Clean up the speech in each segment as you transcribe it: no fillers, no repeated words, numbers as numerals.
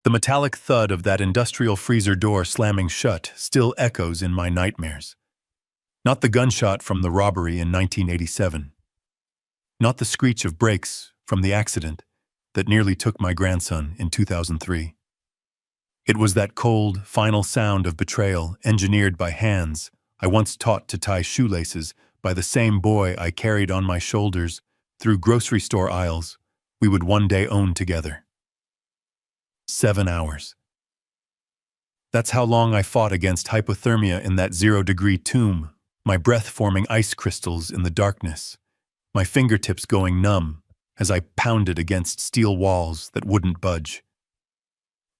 The metallic thud of that industrial freezer door slamming shut still echoes in my nightmares. Not the gunshot from the robbery in 1987. Not the screech of brakes from the accident that nearly took my grandson in 2003. It was that cold, final sound of betrayal engineered by hands I once taught to tie shoelaces by the same boy I carried on my shoulders through grocery store aisles we would one day own together. 7 hours. That's how long I fought against hypothermia in that 0-degree tomb, my breath forming ice crystals in the darkness, my fingertips going numb as I pounded against steel walls that wouldn't budge.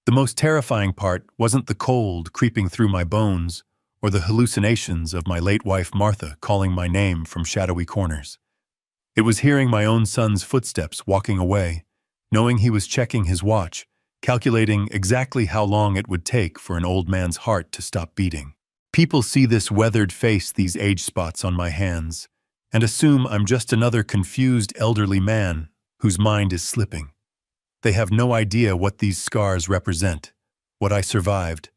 The most terrifying part wasn't the cold creeping through my bones or the hallucinations of my late wife Martha calling my name from shadowy corners. It was hearing my own son's footsteps walking away, knowing he was checking his watch, calculating exactly how long it would take for an old man's heart to stop beating. People see this weathered face, these age spots on my hands, and assume I'm just another confused elderly man whose mind is slipping. They have no idea what these scars represent, what I survived,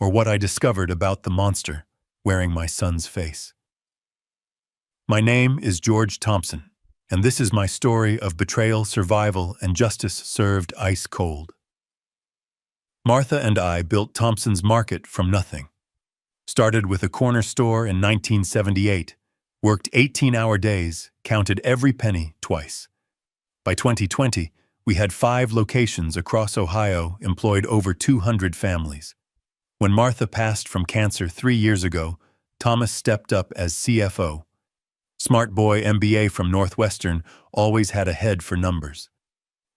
or what I discovered about the monster wearing my son's face. My name is George Thompson, and this is my story of betrayal, survival, and justice served ice cold. Martha and I built Thompson's Market from nothing. Started with a corner store in 1978, worked 18-hour days, counted every penny twice. By 2020, we had 5 locations across Ohio, employed over 200 families. When Martha passed from cancer 3 years ago, Thomas stepped up as CFO. Smart boy MBA from Northwestern, always had a head for numbers.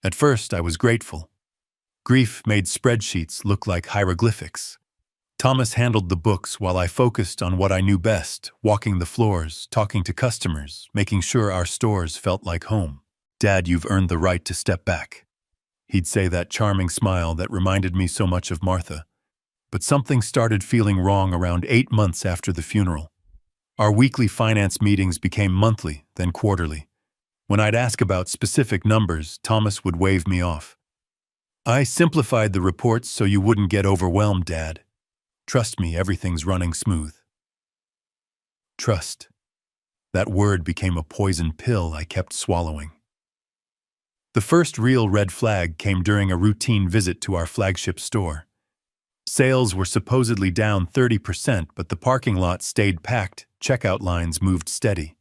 At first, I was grateful. Grief made spreadsheets look like hieroglyphics. Thomas handled the books while I focused on what I knew best, walking the floors, talking to customers, making sure our stores felt like home. "Dad, you've earned the right to step back." He'd say that charming smile that reminded me so much of Martha. But something started feeling wrong around 8 months after the funeral. Our weekly finance meetings became monthly, then quarterly. When I'd ask about specific numbers, Thomas would wave me off. "I simplified the reports so you wouldn't get overwhelmed, Dad. Trust me, everything's running smooth." Trust. That word became a poison pill I kept swallowing. The first real red flag came during a routine visit to our flagship store. Sales were supposedly down 30%, but the parking lot stayed packed, checkout lines moved steady.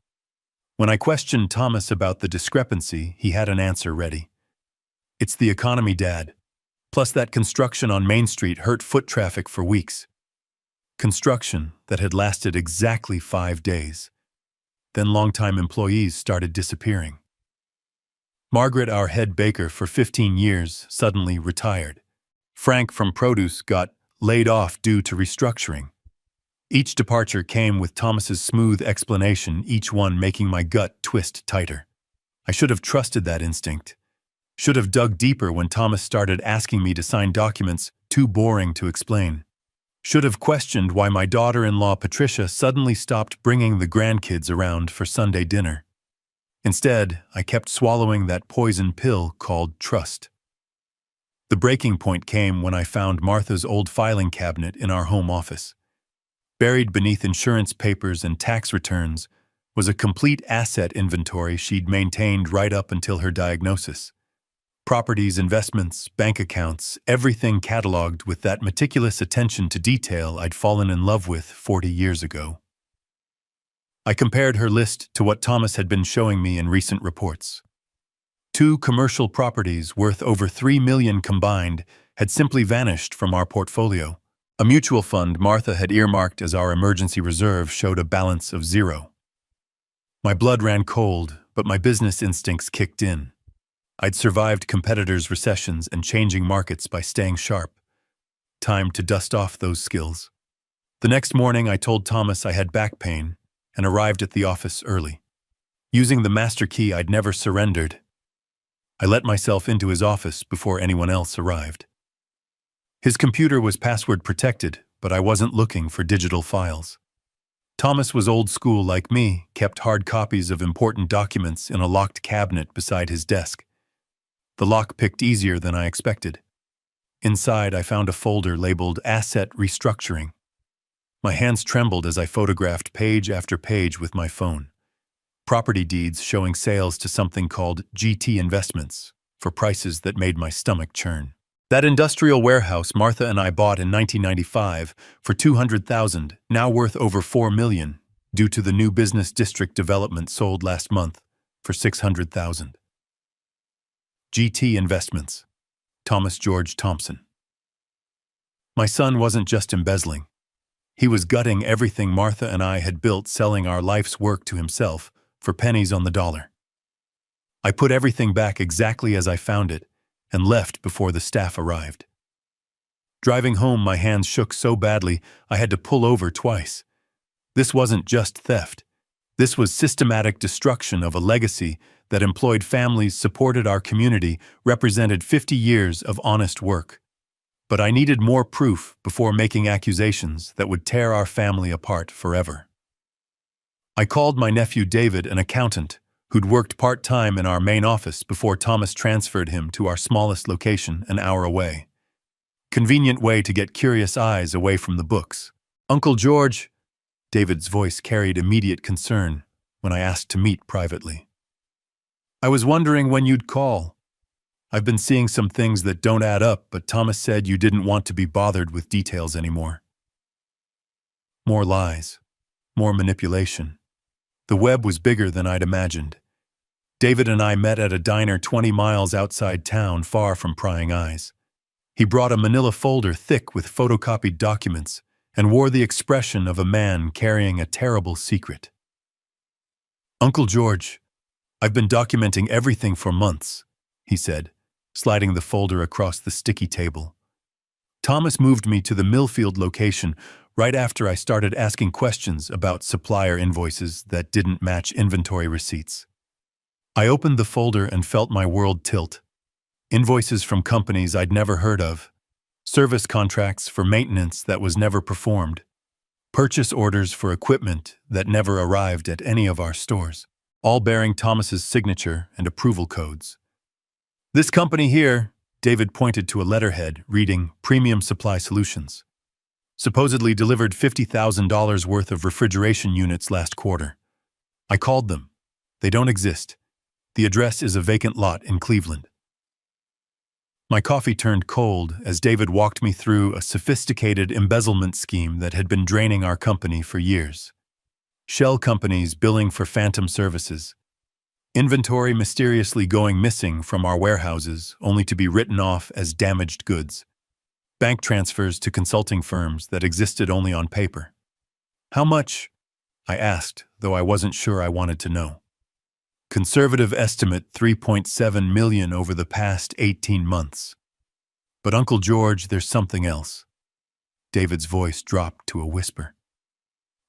When I questioned Thomas about the discrepancy, he had an answer ready. "It's the economy, Dad. Plus that construction on Main Street hurt foot traffic for weeks." Construction that had lasted exactly 5 days. Then longtime employees started disappearing. Margaret, our head baker for 15 years, suddenly retired. Frank from produce got laid off due to restructuring. Each departure came with Thomas's smooth explanation, each one making my gut twist tighter. I should have trusted that instinct. Should have dug deeper when Thomas started asking me to sign documents too boring to explain. Should have questioned why my daughter-in-law Patricia suddenly stopped bringing the grandkids around for Sunday dinner. Instead, I kept swallowing that poison pill called trust. The breaking point came when I found Martha's old filing cabinet in our home office. Buried beneath insurance papers and tax returns was a complete asset inventory she'd maintained right up until her diagnosis. Properties, investments, bank accounts, everything cataloged with that meticulous attention to detail I'd fallen in love with 40 years ago. I compared her list to what Thomas had been showing me in recent reports. 2 commercial properties worth over $3 million combined had simply vanished from our portfolio. A mutual fund Martha had earmarked as our emergency reserve showed a balance of 0. My blood ran cold, but my business instincts kicked in. I'd survived competitors' recessions and changing markets by staying sharp. Time to dust off those skills. The next morning, I told Thomas I had back pain and arrived at the office early. Using the master key I'd never surrendered, I let myself into his office before anyone else arrived. His computer was password protected, but I wasn't looking for digital files. Thomas was old school like me, kept hard copies of important documents in a locked cabinet beside his desk. The lock picked easier than I expected. Inside, I found a folder labeled Asset Restructuring. My hands trembled as I photographed page after page with my phone. Property deeds showing sales to something called GT Investments for prices that made my stomach churn. That industrial warehouse Martha and I bought in 1995 for $200,000, now worth over $4 million, due to the new business district development sold last month for $600,000. GT Investments. Thomas George Thompson. My son wasn't just embezzling. He was gutting everything Martha and I had built, selling our life's work to himself for pennies on the dollar. I put everything back exactly as I found it and left before the staff arrived. Driving home, my hands shook so badly I had to pull over twice. This wasn't just theft. This was systematic destruction of a legacy that employed families, supported our community, represented 50 years of honest work. But I needed more proof before making accusations that would tear our family apart forever. I called my nephew David, an accountant, who'd worked part-time in our main office before Thomas transferred him to our smallest location an hour away. Convenient way to get curious eyes away from the books. "Uncle George," David's voice carried immediate concern when I asked to meet privately. "I was wondering when you'd call. I've been seeing some things that don't add up, but Thomas said you didn't want to be bothered with details anymore." More lies. More manipulation. The web was bigger than I'd imagined. David and I met at a diner 20 miles outside town, far from prying eyes. He brought a manila folder thick with photocopied documents and wore the expression of a man carrying a terrible secret. "Uncle George, I've been documenting everything for months," he said, sliding the folder across the sticky table. "Thomas moved me to the Millfield location right after I started asking questions about supplier invoices that didn't match inventory receipts." I opened the folder and felt my world tilt. Invoices from companies I'd never heard of. Service contracts for maintenance that was never performed. Purchase orders for equipment that never arrived at any of our stores, all bearing Thomas's signature and approval codes. "This company here," David pointed to a letterhead reading Premium Supply Solutions, "supposedly delivered $50,000 worth of refrigeration units last quarter. I called them. They don't exist. The address is a vacant lot in Cleveland." My coffee turned cold as David walked me through a sophisticated embezzlement scheme that had been draining our company for years. Shell companies billing for phantom services. Inventory mysteriously going missing from our warehouses only to be written off as damaged goods. Bank transfers to consulting firms that existed only on paper. "How much?" I asked, though I wasn't sure I wanted to know. "Conservative estimate $3.7 million over the past 18 months. But Uncle George, there's something else." David's voice dropped to a whisper.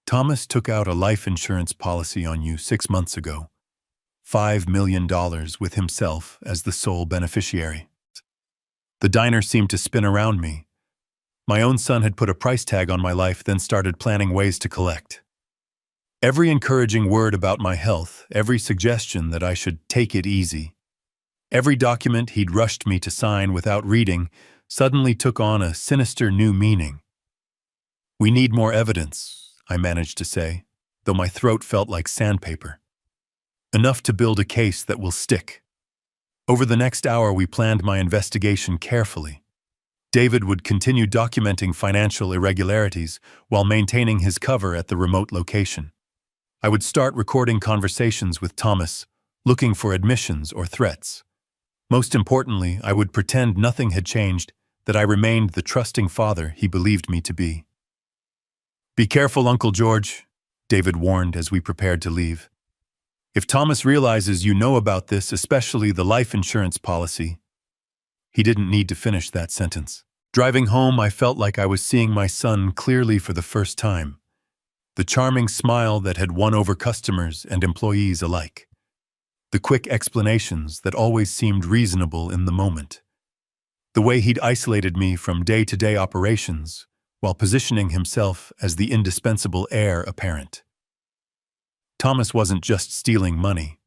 "Thomas took out a life insurance policy on you 6 months ago. $5 million with himself as the sole beneficiary." The diner seemed to spin around me. My own son had put a price tag on my life, then started planning ways to collect. Every encouraging word about my health, every suggestion that I should take it easy, every document he'd rushed me to sign without reading suddenly took on a sinister new meaning. "We need more evidence," I managed to say, though my throat felt like sandpaper. "Enough to build a case that will stick." Over the next hour, we planned my investigation carefully. David would continue documenting financial irregularities while maintaining his cover at the remote location. I would start recording conversations with Thomas, looking for admissions or threats. Most importantly, I would pretend nothing had changed, that I remained the trusting father he believed me to be. "Be careful, Uncle George," David warned as we prepared to leave. "If Thomas realizes you know about this, especially the life insurance policy—" He didn't need to finish that sentence. Driving home, I felt like I was seeing my son clearly for the first time. The charming smile that had won over customers and employees alike. The quick explanations that always seemed reasonable in the moment. The way he'd isolated me from day-to-day operations while positioning himself as the indispensable heir apparent. Thomas wasn't just stealing money.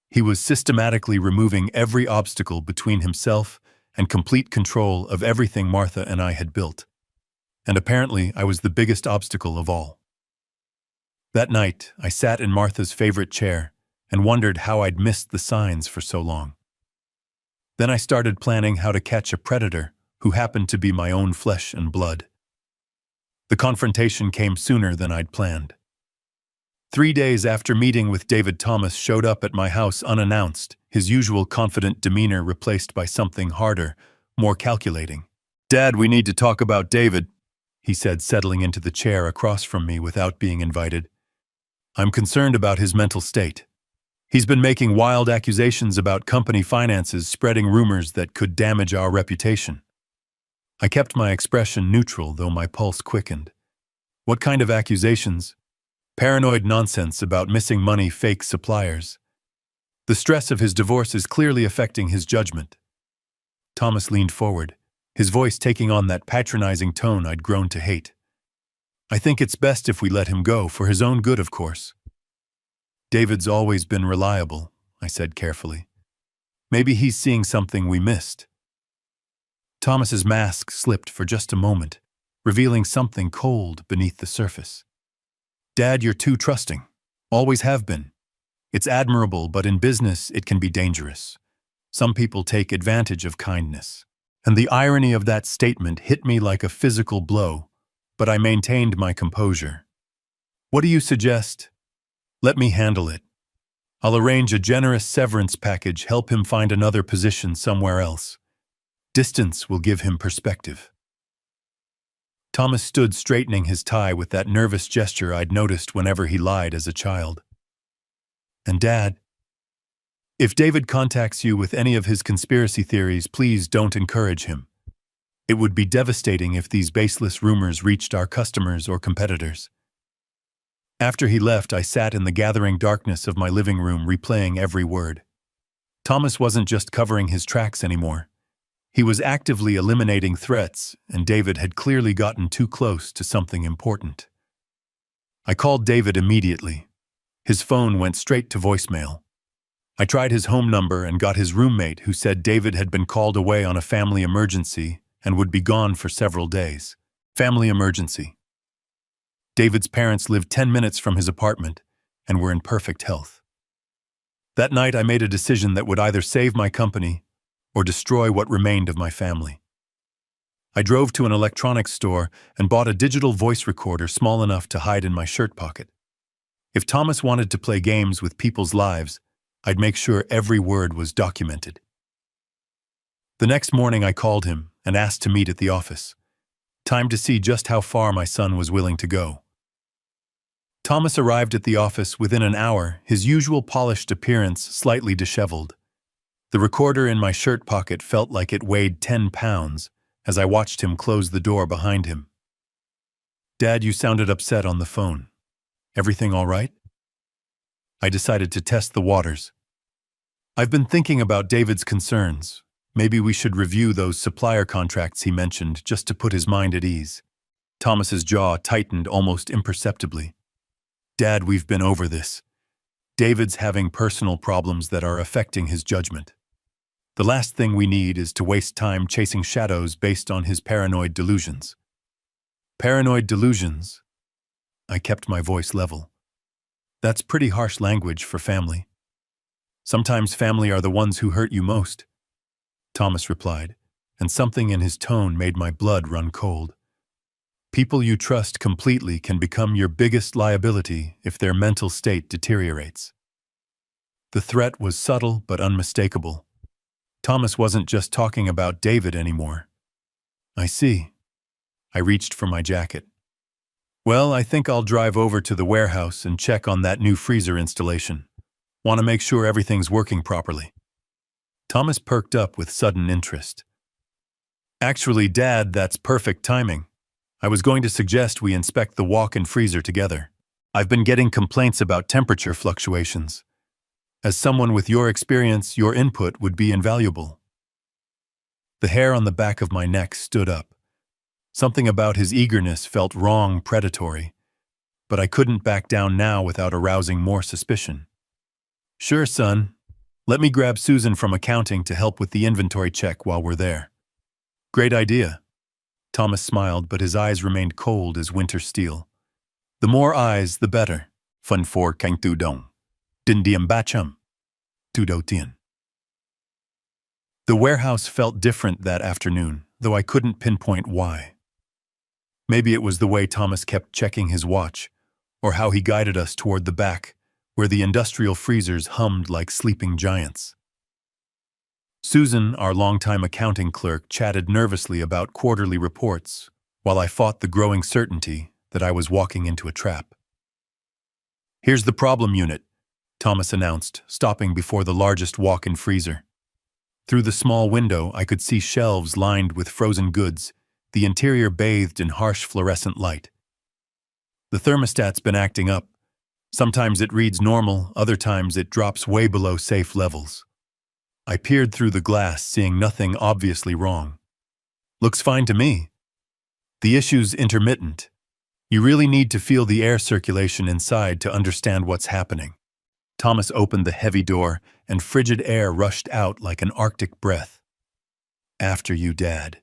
He was systematically removing every obstacle between himself and complete control of everything Martha and I had built. And apparently, I was the biggest obstacle of all. That night, I sat in Martha's favorite chair and wondered how I'd missed the signs for so long. Then I started planning how to catch a predator who happened to be my own flesh and blood. The confrontation came sooner than I'd planned. 3 days after meeting with David, Thomas showed up at my house unannounced, his usual confident demeanor replaced by something harder, more calculating. "Dad, we need to talk about David," he said, settling into the chair across from me without being invited. "I'm concerned about his mental state. He's been making wild accusations about company finances, spreading rumors that could damage our reputation." I kept my expression neutral, though my pulse quickened. What kind of accusations? Paranoid nonsense about missing money, fake suppliers. The stress of his divorce is clearly affecting his judgment. Thomas leaned forward, his voice taking on that patronizing tone I'd grown to hate. "I think it's best if we let him go, for his own good, of course." "David's always been reliable," I said carefully. "Maybe he's seeing something we missed." Thomas's mask slipped for just a moment, revealing something cold beneath the surface. "Dad, you're too trusting. Always have been. It's admirable, but in business it can be dangerous. Some people take advantage of kindness." And the irony of that statement hit me like a physical blow, but I maintained my composure. "What do you suggest?" "Let me handle it. I'll arrange a generous severance package, help him find another position somewhere else. Distance will give him perspective." Thomas stood straightening his tie with that nervous gesture I'd noticed whenever he lied as a child. "And Dad, if David contacts you with any of his conspiracy theories, please don't encourage him. It would be devastating if these baseless rumors reached our customers or competitors." After he left, I sat in the gathering darkness of my living room, replaying every word. Thomas wasn't just covering his tracks anymore. He was actively eliminating threats, and David had clearly gotten too close to something important. I called David immediately. His phone went straight to voicemail. I tried his home number and got his roommate, who said David had been called away on a family emergency and would be gone for several days. Family emergency. David's parents lived 10 minutes from his apartment and were in perfect health. That night I made a decision that would either save my company or destroy what remained of my family. I drove to an electronics store and bought a digital voice recorder small enough to hide in my shirt pocket. If Thomas wanted to play games with people's lives, I'd make sure every word was documented. The next morning I called him and asked to meet at the office. Time to see just how far my son was willing to go. Thomas arrived at the office within an hour, his usual polished appearance slightly disheveled. The recorder in my shirt pocket felt like it weighed 10 pounds as I watched him close the door behind him. "Dad, you sounded upset on the phone. Everything all right?" I decided to test the waters. "I've been thinking about David's concerns. Maybe we should review those supplier contracts he mentioned just to put his mind at ease." Thomas's jaw tightened almost imperceptibly. "Dad, we've been over this. David's having personal problems that are affecting his judgment. The last thing we need is to waste time chasing shadows based on his paranoid delusions." "Paranoid delusions?" I kept my voice level. "That's pretty harsh language for family. Sometimes family are the ones who hurt you most," Thomas replied, and something in his tone made my blood run cold. "People you trust completely can become your biggest liability if their mental state deteriorates." The threat was subtle but unmistakable. Thomas wasn't just talking about David anymore. "I see." I reached for my jacket. "Well, I think I'll drive over to the warehouse and check on that new freezer installation. Want to make sure everything's working properly." Thomas perked up with sudden interest. "Actually, Dad, that's perfect timing. I was going to suggest we inspect the walk-in freezer together. I've been getting complaints about temperature fluctuations. As someone with your experience, your input would be invaluable." The hair on the back of my neck stood up. Something about his eagerness felt wrong, predatory, but I couldn't back down now without arousing more suspicion. "Sure, son. Let me grab Susan from accounting to help with the inventory check while we're there. Great idea. Thomas smiled, but his eyes remained cold as winter steel. The more eyes, the better. Fun for kang tu dong. Din diem bacham. Tu do tien. The warehouse felt different that afternoon, though I couldn't pinpoint why. Maybe it was the way Thomas kept checking his watch, or how he guided us toward the back, where the industrial freezers hummed like sleeping giants. Susan, our longtime accounting clerk, chatted nervously about quarterly reports, while I fought the growing certainty that I was walking into a trap. Here's the problem unit, Thomas announced, stopping before the largest walk-in freezer. Through the small window, I could see shelves lined with frozen goods, the interior bathed in harsh fluorescent light. The thermostat's been acting up. Sometimes it reads normal, other times it drops way below safe levels. I peered through the glass, seeing nothing obviously wrong. Looks fine to me. The issue's intermittent. You really need to feel the air circulation inside to understand what's happening. Thomas opened the heavy door, and frigid air rushed out like an Arctic breath. After you, Dad.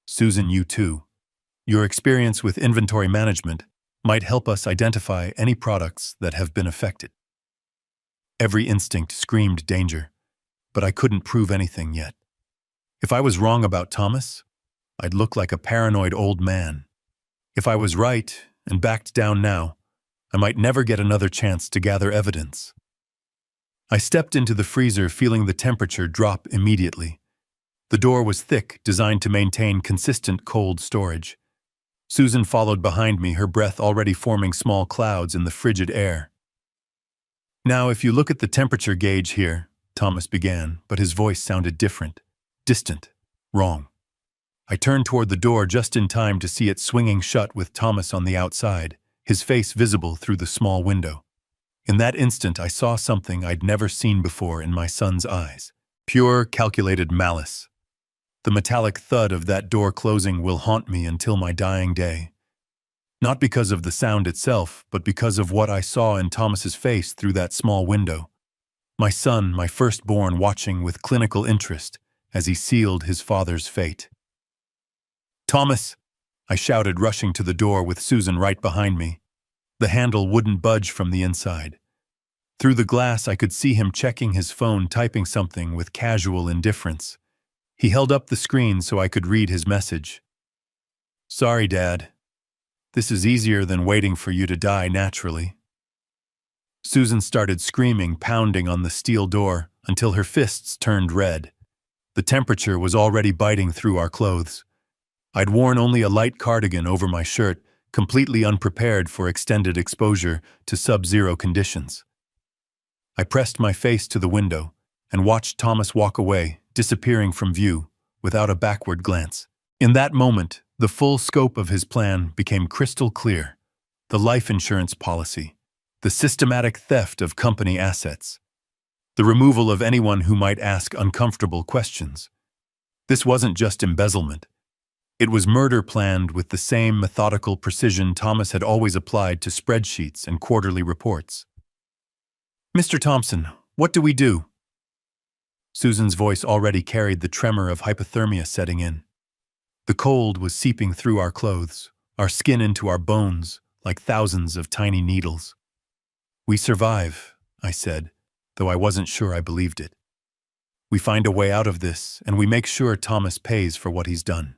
Susan, you too. Your experience with inventory management might help us identify any products that have been affected. Every instinct screamed danger, but I couldn't prove anything yet. If I was wrong about Thomas, I'd look like a paranoid old man. If I was right and backed down now, I might never get another chance to gather evidence. I stepped into the freezer, feeling the temperature drop immediately. The door was thick, designed to maintain consistent cold storage. Susan followed behind me, her breath already forming small clouds in the frigid air. Now, if you look at the temperature gauge here, Thomas began, but his voice sounded different, distant, wrong. I turned toward the door just in time to see it swinging shut with Thomas on the outside, his face visible through the small window. In that instant, I saw something I'd never seen before in my son's eyes. Pure, calculated malice. The metallic thud of that door closing will haunt me until my dying day. Not because of the sound itself, but because of what I saw in Thomas's face through that small window. My son, my firstborn, watching with clinical interest as he sealed his father's fate. "Thomas!" I shouted, rushing to the door with Susan right behind me. The handle wouldn't budge from the inside. Through the glass, I could see him checking his phone, typing something with casual indifference. He held up the screen so I could read his message. "Sorry, Dad. This is easier than waiting for you to die naturally." Susan started screaming, pounding on the steel door until her fists turned red. The temperature was already biting through our clothes. I'd worn only a light cardigan over my shirt, completely unprepared for extended exposure to sub-zero conditions. I pressed my face to the window and watched Thomas walk away, disappearing from view, without a backward glance. In that moment, the full scope of his plan became crystal clear. The life insurance policy, the systematic theft of company assets, the removal of anyone who might ask uncomfortable questions. This wasn't just embezzlement. It was murder planned with the same methodical precision Thomas had always applied to spreadsheets and quarterly reports. "Mr. Thompson, what do we do?" Susan's voice already carried the tremor of hypothermia setting in. The cold was seeping through our clothes, our skin into our bones, like thousands of tiny needles. "We survive," I said, though I wasn't sure I believed it. "We find a way out of this, and we make sure Thomas pays for what he's done."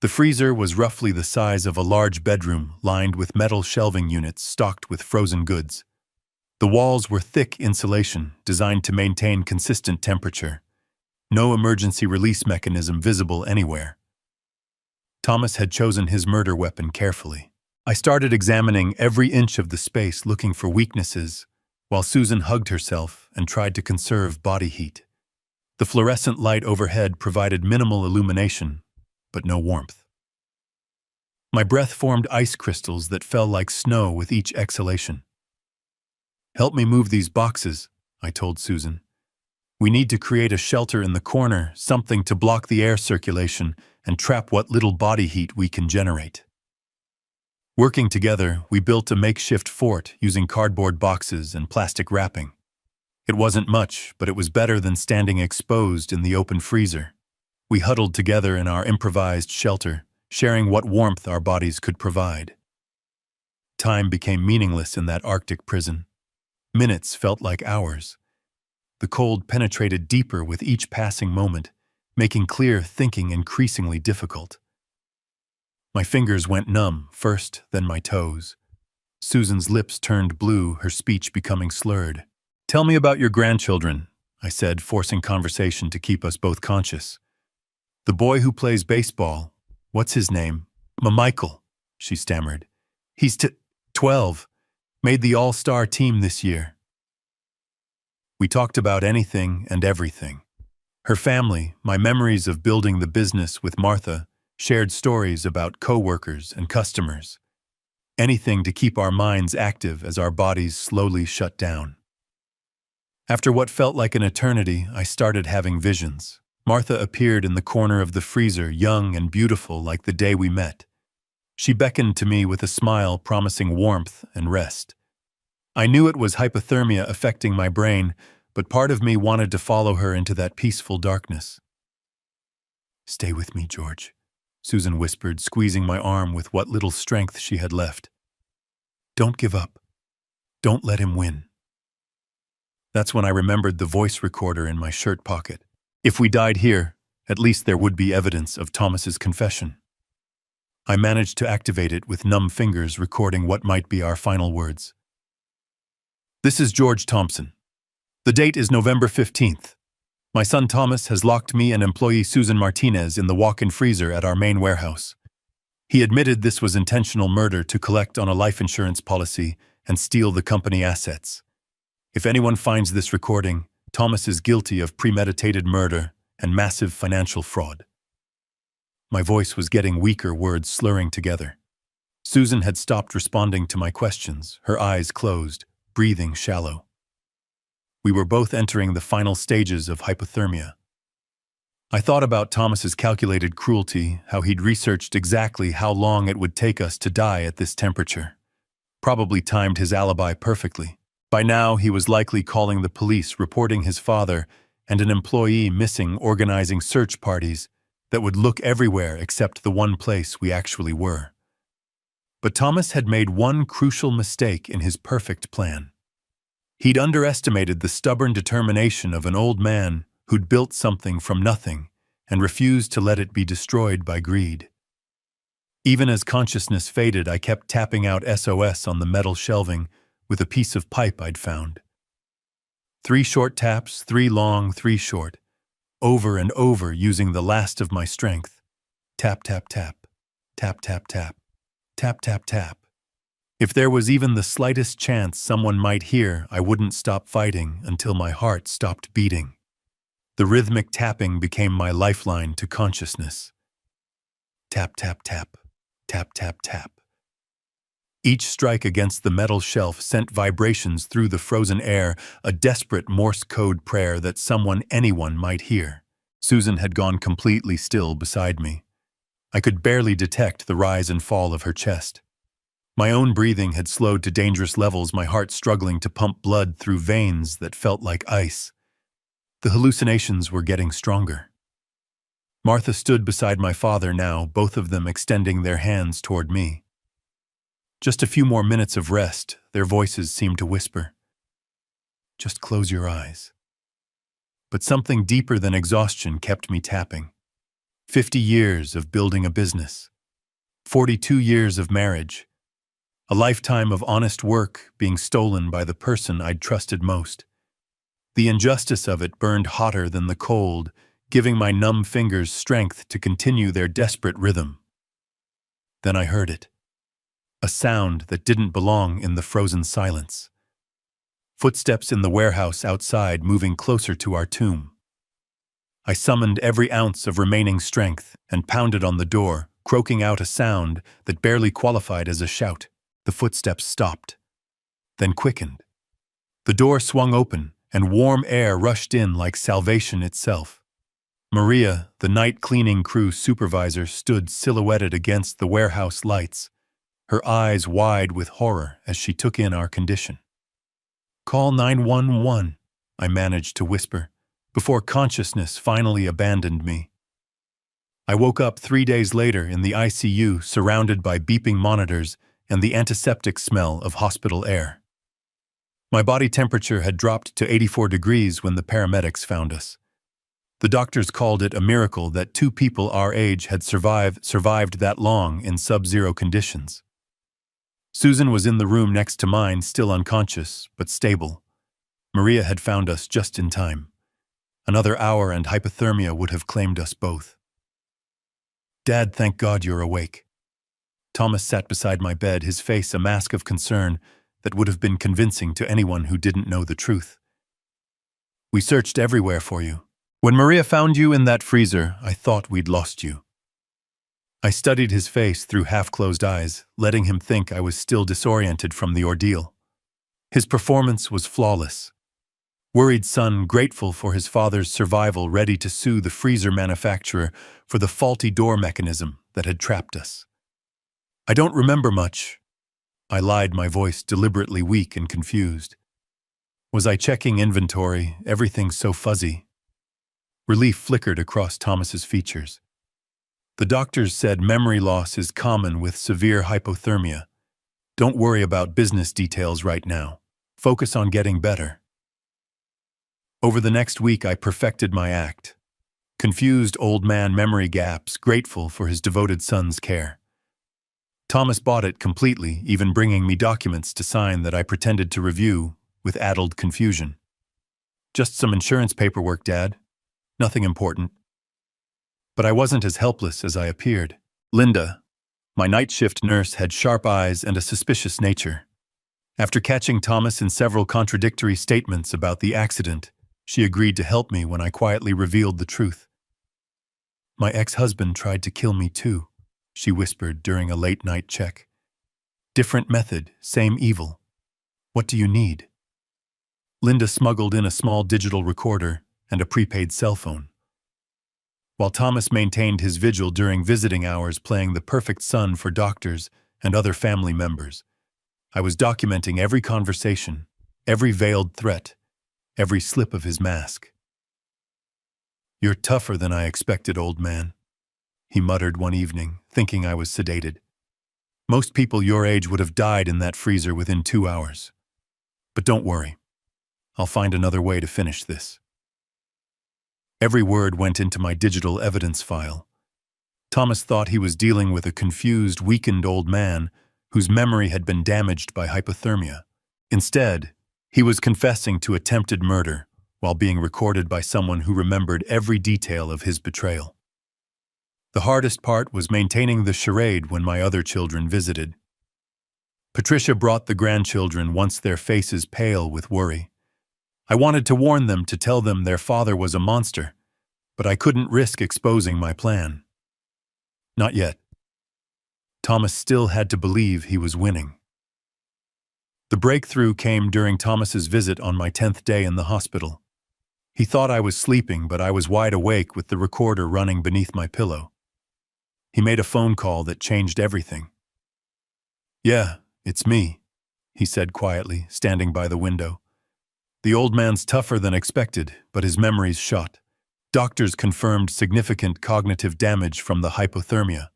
The freezer was roughly the size of a large bedroom, lined with metal shelving units stocked with frozen goods. The walls were thick insulation, designed to maintain consistent temperature. No emergency release mechanism visible anywhere. Thomas had chosen his murder weapon carefully. I started examining every inch of the space, looking for weaknesses, while Susan hugged herself and tried to conserve body heat. The fluorescent light overhead provided minimal illumination, but no warmth. My breath formed ice crystals that fell like snow with each exhalation. "Help me move these boxes," I told Susan. "We need to create a shelter in the corner, something to block the air circulation and trap what little body heat we can generate." Working together, we built a makeshift fort using cardboard boxes and plastic wrapping. It wasn't much, but it was better than standing exposed in the open freezer. We huddled together in our improvised shelter, sharing what warmth our bodies could provide. Time became meaningless in that Arctic prison. Minutes felt like hours. The cold penetrated deeper with each passing moment, making clear thinking increasingly difficult. My fingers went numb first, then my toes. Susan's lips turned blue, her speech becoming slurred. "Tell me about your grandchildren," I said, forcing conversation to keep us both conscious. "The boy who plays baseball, what's his name?" "Michael," she stammered. "He's 12. Made the all-star team this year." We talked about anything and everything. Her family, my memories of building the business with Martha, shared stories about coworkers and customers. Anything to keep our minds active as our bodies slowly shut down. After what felt like an eternity, I started having visions. Martha appeared in the corner of the freezer, young and beautiful like the day we met. She beckoned to me with a smile promising warmth and rest. I knew it was hypothermia affecting my brain, but part of me wanted to follow her into that peaceful darkness. "Stay with me, George," Susan whispered, squeezing my arm with what little strength she had left. "Don't give up. Don't let him win." That's when I remembered the voice recorder in my shirt pocket. If we died here, at least there would be evidence of Thomas's confession. I managed to activate it with numb fingers, recording what might be our final words. "This is George Thompson. The date is November 15th. My son Thomas has locked me and employee Susan Martinez in the walk-in freezer at our main warehouse. He admitted this was intentional murder to collect on a life insurance policy and steal the company assets. If anyone finds this recording, Thomas is guilty of premeditated murder and massive financial fraud." My voice was getting weaker, words slurring together. Susan had stopped responding to my questions, her eyes closed, breathing shallow. We were both entering the final stages of hypothermia. I thought about Thomas's calculated cruelty, how he'd researched exactly how long it would take us to die at this temperature. Probably timed his alibi perfectly. By now, he was likely calling the police, reporting his father and an employee missing, organizing search parties that would look everywhere except the one place we actually were. But Thomas had made one crucial mistake in his perfect plan. He'd underestimated the stubborn determination of an old man who'd built something from nothing and refused to let it be destroyed by greed. Even as consciousness faded, I kept tapping out SOS on the metal shelving with a piece of pipe I'd found. 3 short taps, 3 long, 3 short, over and over using the last of my strength. Tap, tap, tap, tap, tap, tap, tap, tap, tap. If there was even the slightest chance someone might hear, I wouldn't stop fighting until my heart stopped beating. The rhythmic tapping became my lifeline to consciousness. Tap, tap, tap, tap, tap, tap. Each strike against the metal shelf sent vibrations through the frozen air, a desperate Morse code prayer that anyone might hear. Susan had gone completely still beside me. I could barely detect the rise and fall of her chest. My own breathing had slowed to dangerous levels, my heart struggling to pump blood through veins that felt like ice. The hallucinations were getting stronger. Martha stood beside my father now, both of them extending their hands toward me. Just a few more minutes of rest, their voices seemed to whisper. "Just close your eyes." But something deeper than exhaustion kept me tapping. 50 years of building a business. 42 years of marriage. A lifetime of honest work being stolen by the person I'd trusted most. The injustice of it burned hotter than the cold, giving my numb fingers strength to continue their desperate rhythm. Then I heard it. A sound that didn't belong in the frozen silence. Footsteps in the warehouse outside moving closer to our tomb. I summoned every ounce of remaining strength and pounded on the door, croaking out a sound that barely qualified as a shout. The footsteps stopped, then quickened. The door swung open, and warm air rushed in like salvation itself. Maria, the night cleaning crew supervisor, stood silhouetted against the warehouse lights, her eyes wide with horror as she took in our condition. "Call 911, I managed to whisper, before consciousness finally abandoned me. I woke up 3 days later in the ICU, surrounded by beeping monitors and the antiseptic smell of hospital air. My body temperature had dropped to 84 degrees when the paramedics found us. The doctors called it a miracle that 2 people our age had survived that long in sub-zero conditions. Susan was in the room next to mine, still unconscious, but stable. Maria had found us just in time. Another hour and hypothermia would have claimed us both. "Dad, thank God you're awake." Thomas sat beside my bed, his face a mask of concern that would have been convincing to anyone who didn't know the truth. "We searched everywhere for you. When Maria found you in that freezer, I thought we'd lost you." I studied his face through half-closed eyes, letting him think I was still disoriented from the ordeal. His performance was flawless. Worried son, grateful for his father's survival, ready to sue the freezer manufacturer for the faulty door mechanism that had trapped us. "I don't remember much," I lied, my voice deliberately weak and confused. Was I checking inventory, everything so fuzzy? Relief flickered across Thomas's features. "The doctors said memory loss is common with severe hypothermia. Don't worry about business details right now. Focus on getting better." Over the next week, I perfected my act. Confused old man memory gaps, grateful for his devoted son's care. Thomas bought it completely, even bringing me documents to sign that I pretended to review with addled confusion. "Just some insurance paperwork, Dad. Nothing important." But I wasn't as helpless as I appeared. Linda, my night shift nurse, had sharp eyes and a suspicious nature. After catching Thomas in several contradictory statements about the accident, she agreed to help me when I quietly revealed the truth. "My ex-husband tried to kill me too," she whispered during a late-night check. "Different method, same evil. What do you need?" Linda smuggled in a small digital recorder and a prepaid cell phone. While Thomas maintained his vigil during visiting hours, playing the perfect son for doctors and other family members, I was documenting every conversation, every veiled threat, every slip of his mask. "You're tougher than I expected, old man," he muttered one evening, thinking I was sedated. "Most people your age would have died in that freezer within 2 hours. But don't worry. I'll find another way to finish this." Every word went into my digital evidence file. Thomas thought he was dealing with a confused, weakened old man whose memory had been damaged by hypothermia. Instead, he was confessing to attempted murder while being recorded by someone who remembered every detail of his betrayal. The hardest part was maintaining the charade when my other children visited. Patricia brought the grandchildren, once their faces pale with worry. I wanted to warn them, to tell them their father was a monster, but I couldn't risk exposing my plan. Not yet. Thomas still had to believe he was winning. The breakthrough came during Thomas's visit on my 10th day in the hospital. He thought I was sleeping, but I was wide awake with the recorder running beneath my pillow. He made a phone call that changed everything. "Yeah, it's me," he said quietly, standing by the window. "The old man's tougher than expected, but his memory's shot. Doctors confirmed significant cognitive damage from the hypothermia."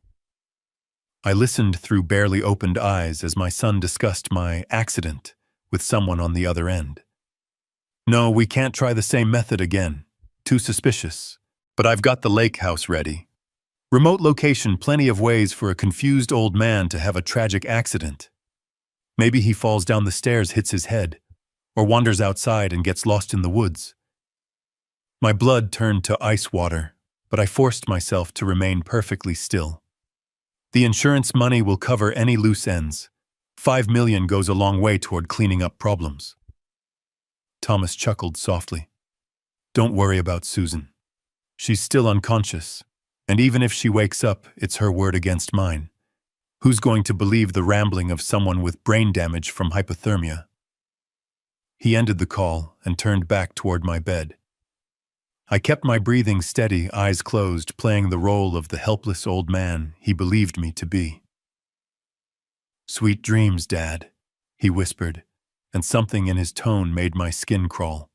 I listened through barely opened eyes as my son discussed my accident with someone on the other end. "No, we can't try the same method again. Too suspicious. But I've got the lake house ready. Remote location, plenty of ways for a confused old man to have a tragic accident. Maybe he falls down the stairs, hits his head, or wanders outside and gets lost in the woods." My blood turned to ice water, but I forced myself to remain perfectly still. "The insurance money will cover any loose ends. $5 million goes a long way toward cleaning up problems." Thomas chuckled softly. "Don't worry about Susan. She's still unconscious, and even if she wakes up, it's her word against mine. Who's going to believe the rambling of someone with brain damage from hypothermia?" He ended the call and turned back toward my bed. I kept my breathing steady, eyes closed, playing the role of the helpless old man he believed me to be. "Sweet dreams, Dad," he whispered, and something in his tone made my skin crawl.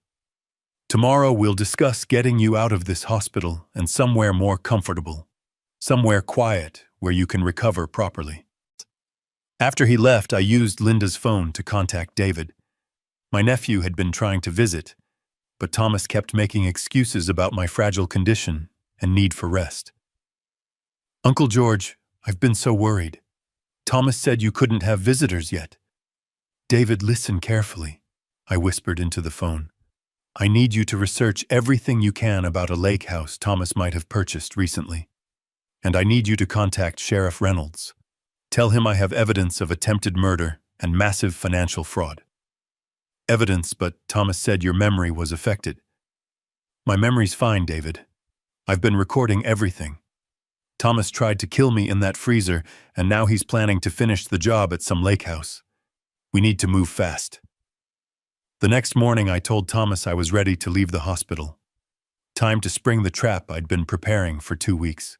Tomorrow we'll discuss getting you out of this hospital and somewhere more comfortable. Somewhere quiet where you can recover properly. After he left, I used Linda's phone to contact David. My nephew had been trying to visit, but Thomas kept making excuses about my fragile condition and need for rest. Uncle George, I've been so worried. Thomas said you couldn't have visitors yet. David, listen carefully, I whispered into the phone. I need you to research everything you can about a lake house Thomas might have purchased recently. And I need you to contact Sheriff Reynolds. Tell him I have evidence of attempted murder and massive financial fraud. Evidence, but Thomas said your memory was affected. My memory's fine, David. I've been recording everything. Thomas tried to kill me in that freezer, and now he's planning to finish the job at some lake house. We need to move fast. The next morning I told Thomas I was ready to leave the hospital. Time to spring the trap I'd been preparing for 2 weeks.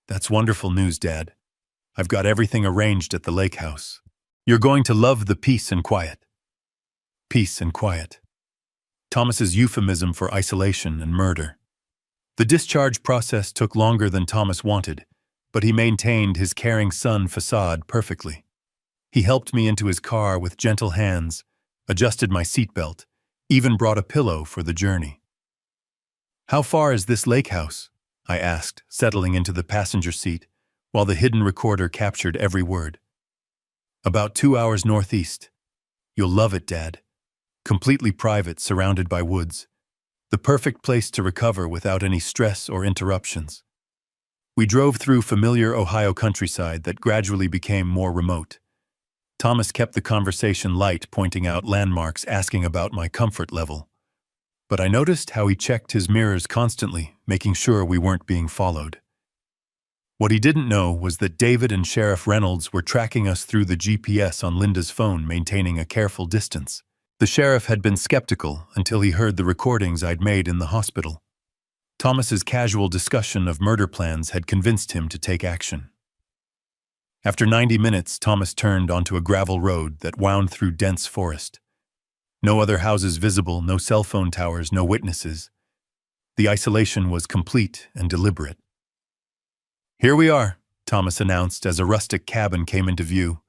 That's wonderful news, Dad. I've got everything arranged at the lake house. You're going to love the peace and quiet. Peace and quiet. Thomas's euphemism for isolation and murder. The discharge process took longer than Thomas wanted, but he maintained his caring son facade perfectly. He helped me into his car with gentle hands, adjusted my seatbelt, even brought a pillow for the journey. How far is this lake house? I asked, settling into the passenger seat, while the hidden recorder captured every word. About 2 hours northeast. You'll love it, Dad. Completely private, surrounded by woods. The perfect place to recover without any stress or interruptions. We drove through familiar Ohio countryside that gradually became more remote. Thomas kept the conversation light, pointing out landmarks, asking about my comfort level. But I noticed how he checked his mirrors constantly, making sure we weren't being followed. What he didn't know was that David and Sheriff Reynolds were tracking us through the GPS on Linda's phone, maintaining a careful distance. The sheriff had been skeptical until he heard the recordings I'd made in the hospital. Thomas's casual discussion of murder plans had convinced him to take action. After 90 minutes, Thomas turned onto a gravel road that wound through dense forest. No other houses visible, no cell phone towers, no witnesses. The isolation was complete and deliberate. Here we are, Thomas announced as a rustic cabin came into view.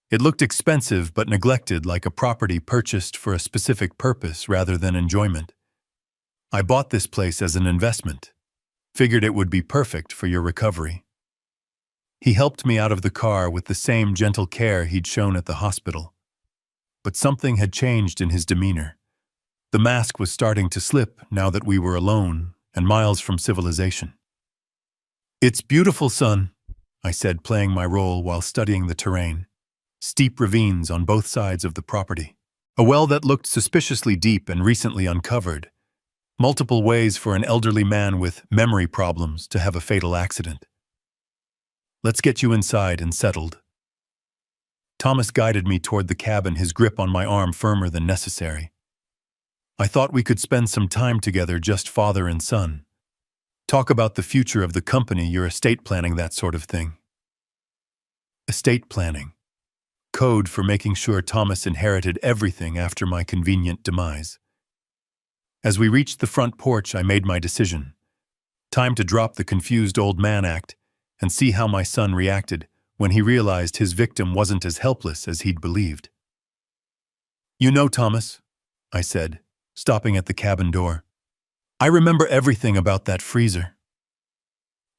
It looked expensive but neglected, like a property purchased for a specific purpose rather than enjoyment. I bought this place as an investment. Figured it would be perfect for your recovery. He helped me out of the car with the same gentle care he'd shown at the hospital. But something had changed in his demeanor. The mask was starting to slip now that we were alone and miles from civilization. It's beautiful, son, I said, playing my role while studying the terrain. Steep ravines on both sides of the property. A well that looked suspiciously deep and recently uncovered. Multiple ways for an elderly man with memory problems to have a fatal accident. Let's get you inside and settled. Thomas guided me toward the cabin, his grip on my arm firmer than necessary. I thought we could spend some time together, just father and son. Talk about the future of the company, your estate planning, that sort of thing. Estate planning. Code for making sure Thomas inherited everything after my convenient demise. As we reached the front porch, I made my decision. Time to drop the confused old man act and see how my son reacted when he realized his victim wasn't as helpless as he'd believed. You know, Thomas, I said, stopping at the cabin door. I remember everything about that freezer.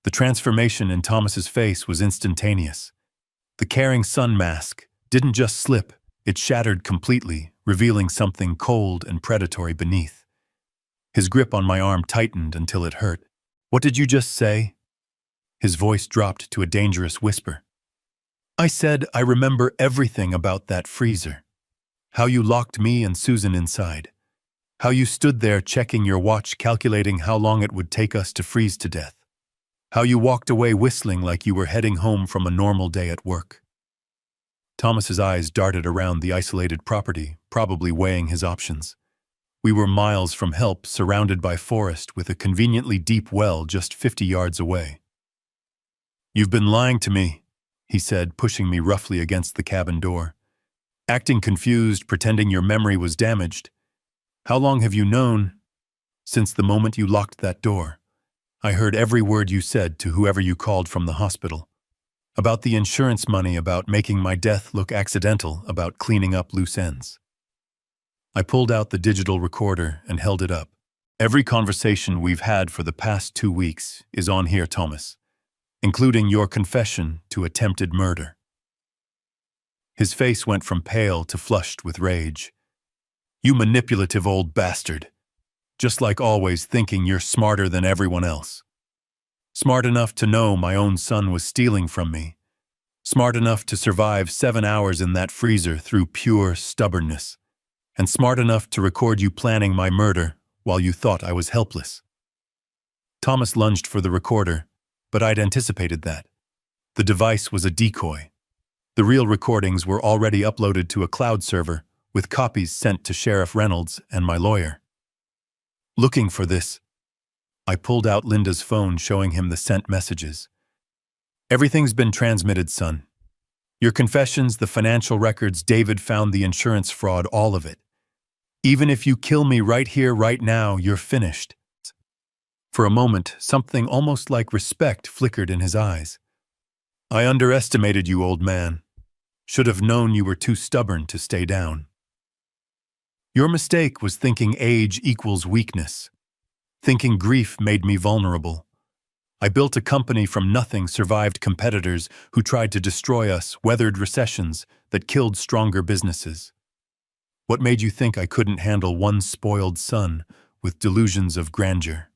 The transformation in Thomas's face was instantaneous. The caring son mask didn't just slip, it shattered completely, revealing something cold and predatory beneath. His grip on my arm tightened until it hurt. What did you just say? His voice dropped to a dangerous whisper. I said I remember everything about that freezer. How you locked me and Susan inside. How you stood there checking your watch, calculating how long it would take us to freeze to death. How you walked away whistling like you were heading home from a normal day at work. Thomas's eyes darted around the isolated property, probably weighing his options. We were miles from help, surrounded by forest with a conveniently deep well just 50 yards away. You've been lying to me, he said, pushing me roughly against the cabin door. Acting confused, pretending your memory was damaged. How long have you known? Since the moment you locked that door. I heard every word you said to whoever you called from the hospital. About the insurance money, about making my death look accidental, about cleaning up loose ends. I pulled out the digital recorder and held it up. Every conversation we've had for the past 2 weeks is on here, Thomas, including your confession to attempted murder. His face went from pale to flushed with rage. You manipulative old bastard. Just like always, thinking you're smarter than everyone else. Smart enough to know my own son was stealing from me. Smart enough to survive 7 hours in that freezer through pure stubbornness. And smart enough to record you planning my murder while you thought I was helpless. Thomas lunged for the recorder, but I'd anticipated that. The device was a decoy. The real recordings were already uploaded to a cloud server, with copies sent to Sheriff Reynolds and my lawyer. Looking for this, I pulled out Linda's phone, showing him the sent messages. Everything's been transmitted, son. Your confessions, the financial records, David found the insurance fraud, all of it. Even if you kill me right here, right now, you're finished. For a moment, something almost like respect flickered in his eyes. I underestimated you, old man. Should have known you were too stubborn to stay down. Your mistake was thinking age equals weakness. Thinking grief made me vulnerable. I built a company from nothing, survived competitors who tried to destroy us, weathered recessions that killed stronger businesses. What made you think I couldn't handle one spoiled son with delusions of grandeur?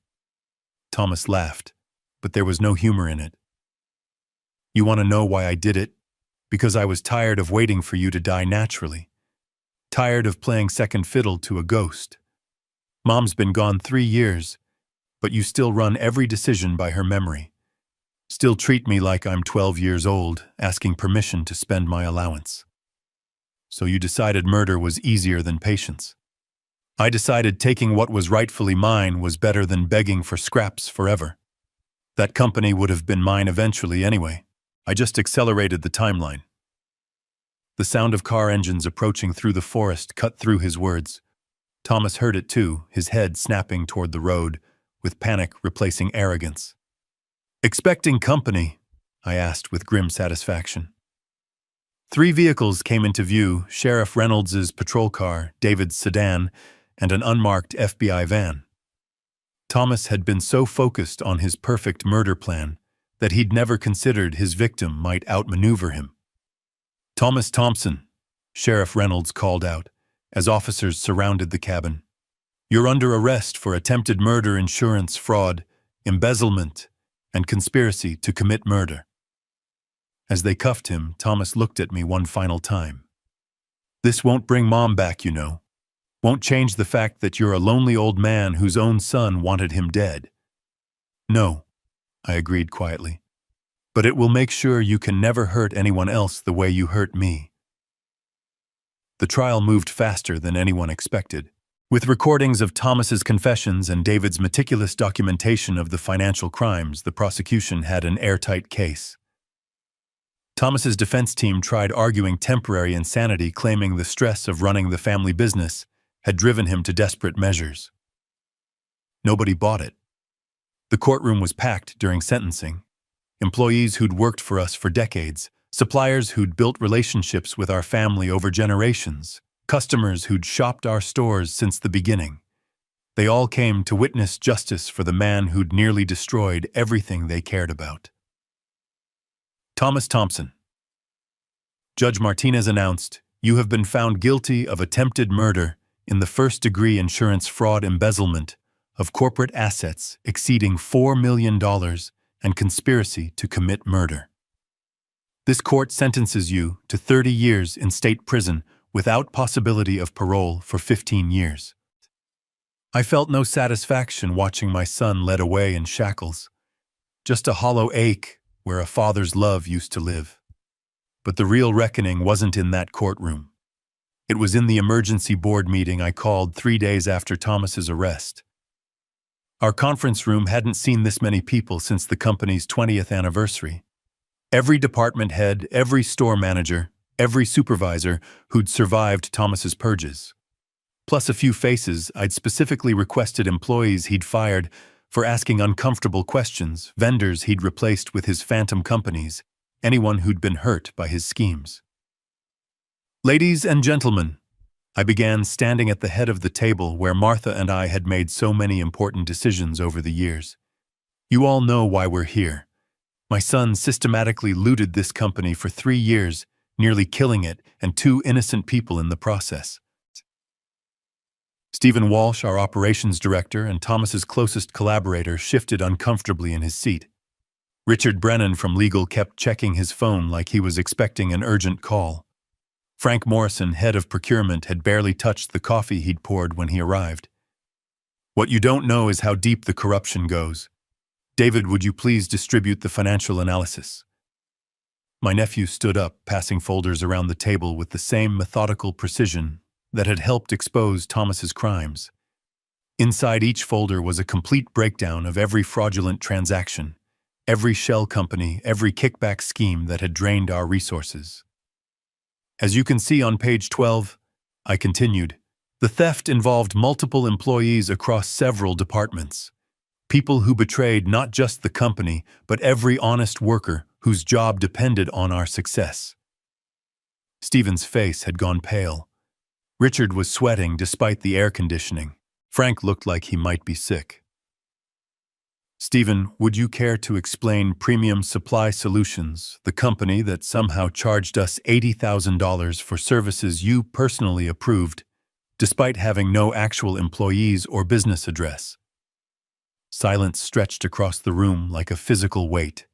Thomas laughed, but there was no humor in it. You want to know why I did it? Because I was tired of waiting for you to die naturally. Tired of playing second fiddle to a ghost. Mom's been gone 3 years, but you still run every decision by her memory. Still treat me like I'm 12 years old, asking permission to spend my allowance. So you decided murder was easier than patience. I decided taking what was rightfully mine was better than begging for scraps forever. That company would have been mine eventually anyway. I just accelerated the timeline. The sound of car engines approaching through the forest cut through his words. Thomas heard it too, his head snapping toward the road, with panic replacing arrogance. Expecting company? I asked with grim satisfaction. 3 vehicles came into view, Sheriff Reynolds's patrol car, David's sedan, and an unmarked FBI van. Thomas had been so focused on his perfect murder plan that he'd never considered his victim might outmaneuver him. Thomas Thompson, Sheriff Reynolds called out, as officers surrounded the cabin. You're under arrest for attempted murder, insurance fraud, embezzlement, and conspiracy to commit murder. As they cuffed him, Thomas looked at me one final time. This won't bring Mom back, you know. Won't change the fact that you're a lonely old man whose own son wanted him dead. No, I agreed quietly. But it will make sure you can never hurt anyone else the way you hurt me. The trial moved faster than anyone expected. With recordings of Thomas's confessions and David's meticulous documentation of the financial crimes, the prosecution had an airtight case. Thomas's defense team tried arguing temporary insanity, claiming the stress of running the family business had driven him to desperate measures. Nobody bought it. The courtroom was packed during sentencing. Employees who'd worked for us for decades, suppliers who'd built relationships with our family over generations, customers who'd shopped our stores since the beginning. They all came to witness justice for the man who'd nearly destroyed everything they cared about. Thomas Thompson. Judge Martinez announced, you have been found guilty of attempted murder in the first-degree insurance fraud, embezzlement of corporate assets exceeding $4 million and conspiracy to commit murder. This court sentences you to 30 years in state prison without possibility of parole for 15 years. I felt no satisfaction watching my son led away in shackles, just a hollow ache where a father's love used to live. But the real reckoning wasn't in that courtroom. It was in the emergency board meeting I called 3 days after Thomas's arrest. Our conference room hadn't seen this many people since the company's 20th anniversary. Every department head, every store manager, every supervisor who'd survived Thomas's purges. plus a few faces I'd specifically requested employees he'd fired for asking uncomfortable questions, vendors he'd replaced with his phantom companies, anyone who'd been hurt by his schemes. Ladies and gentlemen, I began, standing at the head of the table where Martha and I had made so many important decisions over the years. You all know why we're here. My son systematically looted this company for 3 years, nearly killing it and 2 innocent people in the process. Stephen Walsh, our operations director and Thomas's closest collaborator, shifted uncomfortably in his seat. Richard Brennan from legal kept checking his phone like he was expecting an urgent call. Frank Morrison, head of procurement, had barely touched the coffee he'd poured when he arrived. What you don't know is how deep the corruption goes. David, would you please distribute the financial analysis? My nephew stood up, passing folders around the table with the same methodical precision that had helped expose Thomas's crimes. Inside each folder was a complete breakdown of every fraudulent transaction, every shell company, every kickback scheme that had drained our resources. As you can see on page 12, I continued, the theft involved multiple employees across several departments. People who betrayed not just the company, but every honest worker whose job depended on our success. Stephen's face had gone pale. Richard was sweating despite the air conditioning. Frank looked like he might be sick. Stephen, would you care to explain Premium Supply Solutions, the company that somehow charged us $80,000 for services you personally approved, despite having no actual employees or business address? Silence stretched across the room like a physical weight.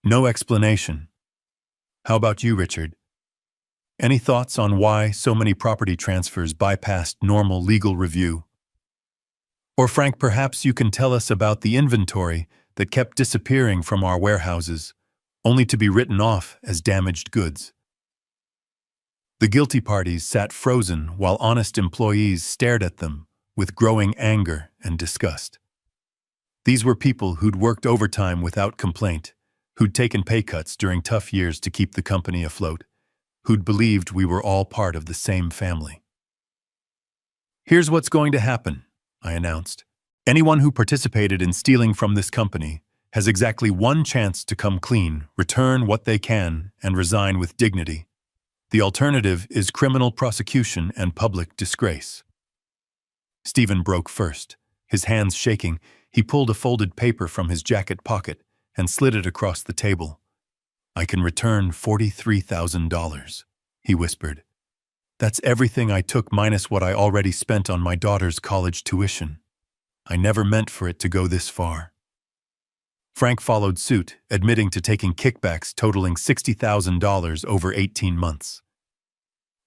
No explanation. How about you, Richard? Any thoughts on why so many property transfers bypassed normal legal review? Or Frank, perhaps you can tell us about the inventory that kept disappearing from our warehouses, only to be written off as damaged goods. The guilty parties sat frozen while honest employees stared at them with growing anger and disgust. These were people who'd worked overtime without complaint, who'd taken pay cuts during tough years to keep the company afloat, who'd believed we were all part of the same family. Here's what's going to happen, I announced. Anyone who participated in stealing from this company has exactly one chance to come clean, return what they can, and resign with dignity. The alternative is criminal prosecution and public disgrace. Stephen broke first. His hands shaking, he pulled a folded paper from his jacket pocket and slid it across the table. I can return $43,000, he whispered. That's everything I took minus what I already spent on my daughter's college tuition. I never meant for it to go this far. Frank followed suit, admitting to taking kickbacks totaling $60,000 over 18 months.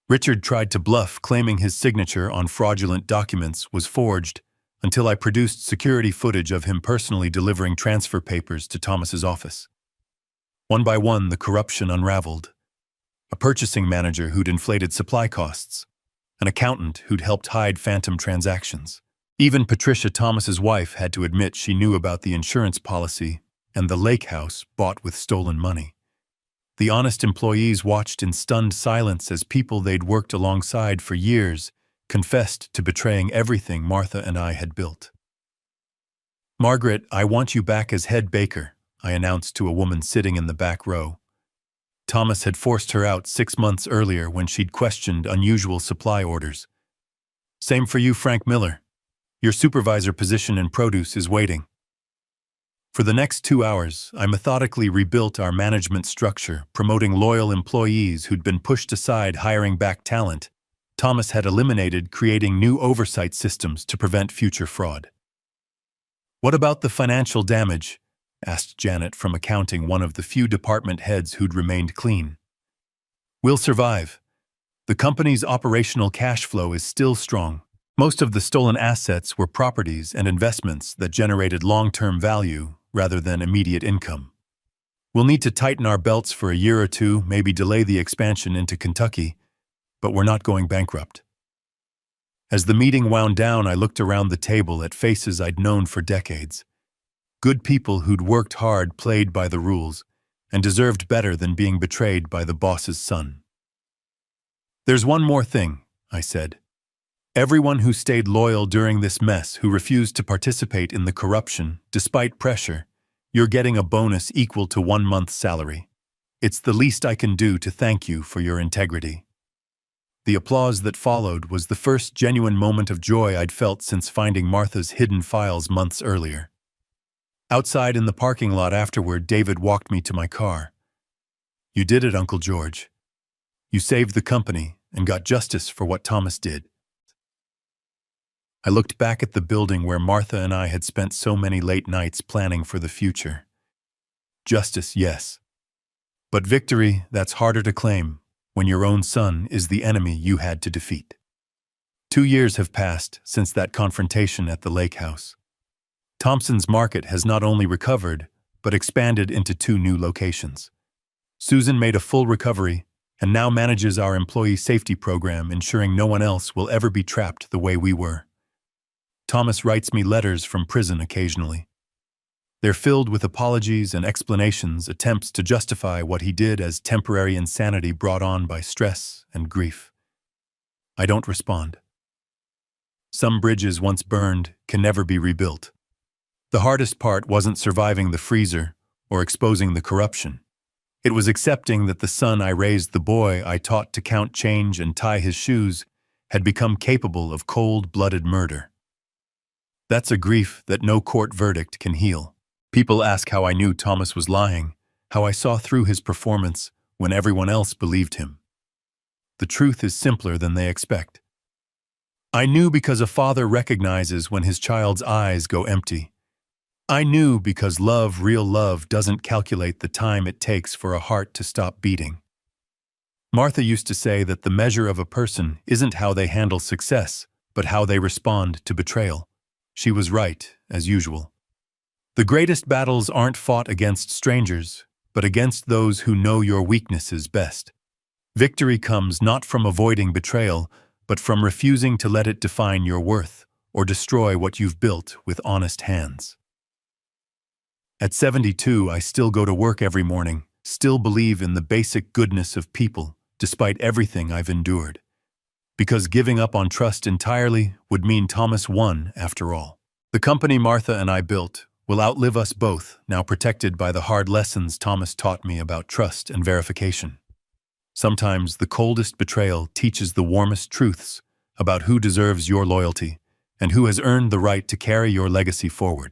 Richard tried to bluff, claiming his signature on fraudulent documents was forged, until I produced security footage of him personally delivering transfer papers to Thomas's office. One by one, the corruption unraveled. A purchasing manager who'd inflated supply costs, an accountant who'd helped hide phantom transactions. Even Patricia, Thomas's wife, had to admit she knew about the insurance policy and the lake house bought with stolen money. The honest employees watched in stunned silence as people they'd worked alongside for years confessed to betraying everything Martha and I had built. Margaret, I want you back as head baker, I announced to a woman sitting in the back row. Thomas had forced her out 6 months earlier when she'd questioned unusual supply orders. Same for you, Frank Miller. Your supervisor position in produce is waiting. For the next 2 hours, I methodically rebuilt our management structure, promoting loyal employees who'd been pushed aside, hiring back talent Thomas had eliminated, creating new oversight systems to prevent future fraud. What about the financial damage? Asked Janet from accounting, one of the few department heads who'd remained clean. We'll survive. The company's operational cash flow is still strong. Most of the stolen assets were properties and investments that generated long-term value rather than immediate income. We'll need to tighten our belts for a year or two, maybe delay the expansion into Kentucky, but we're not going bankrupt. As the meeting wound down, I looked around the table at faces I'd known for decades. Good people who'd worked hard, played by the rules, and deserved better than being betrayed by the boss's son. There's one more thing, I said. Everyone who stayed loyal during this mess, who refused to participate in the corruption, despite pressure, you're getting a bonus equal to 1 month's salary. It's the least I can do to thank you for your integrity. The applause that followed was the first genuine moment of joy I'd felt since finding Martha's hidden files months earlier. Outside in the parking lot afterward, David walked me to my car. "You did it, Uncle George. You saved the company and got justice for what Thomas did." I looked back at the building where Martha and I had spent so many late nights planning for the future. Justice, yes. But victory, that's harder to claim when your own son is the enemy you had to defeat. 2 years have passed since that confrontation at the lake house. Thompson's Market has not only recovered, but expanded into 2 new locations. Susan made a full recovery and now manages our employee safety program, ensuring no one else will ever be trapped the way we were. Thomas writes me letters from prison occasionally. They're filled with apologies and explanations, attempts to justify what he did as temporary insanity brought on by stress and grief. I don't respond. Some bridges once burned can never be rebuilt. The hardest part wasn't surviving the freezer or exposing the corruption. It was accepting that the son I raised, the boy I taught to count change and tie his shoes, had become capable of cold-blooded murder. That's a grief that no court verdict can heal. People ask how I knew Thomas was lying, how I saw through his performance when everyone else believed him. The truth is simpler than they expect. I knew because a father recognizes when his child's eyes go empty. I knew because love, real love, doesn't calculate the time it takes for a heart to stop beating. Martha used to say that the measure of a person isn't how they handle success, but how they respond to betrayal. She was right, as usual. The greatest battles aren't fought against strangers, but against those who know your weaknesses best. Victory comes not from avoiding betrayal, but from refusing to let it define your worth or destroy what you've built with honest hands. At 72, I still go to work every morning, still believe in the basic goodness of people, despite everything I've endured. Because giving up on trust entirely would mean Thomas won after all. The company Martha and I built will outlive us both, now protected by the hard lessons Thomas taught me about trust and verification. Sometimes the coldest betrayal teaches the warmest truths about who deserves your loyalty and who has earned the right to carry your legacy forward.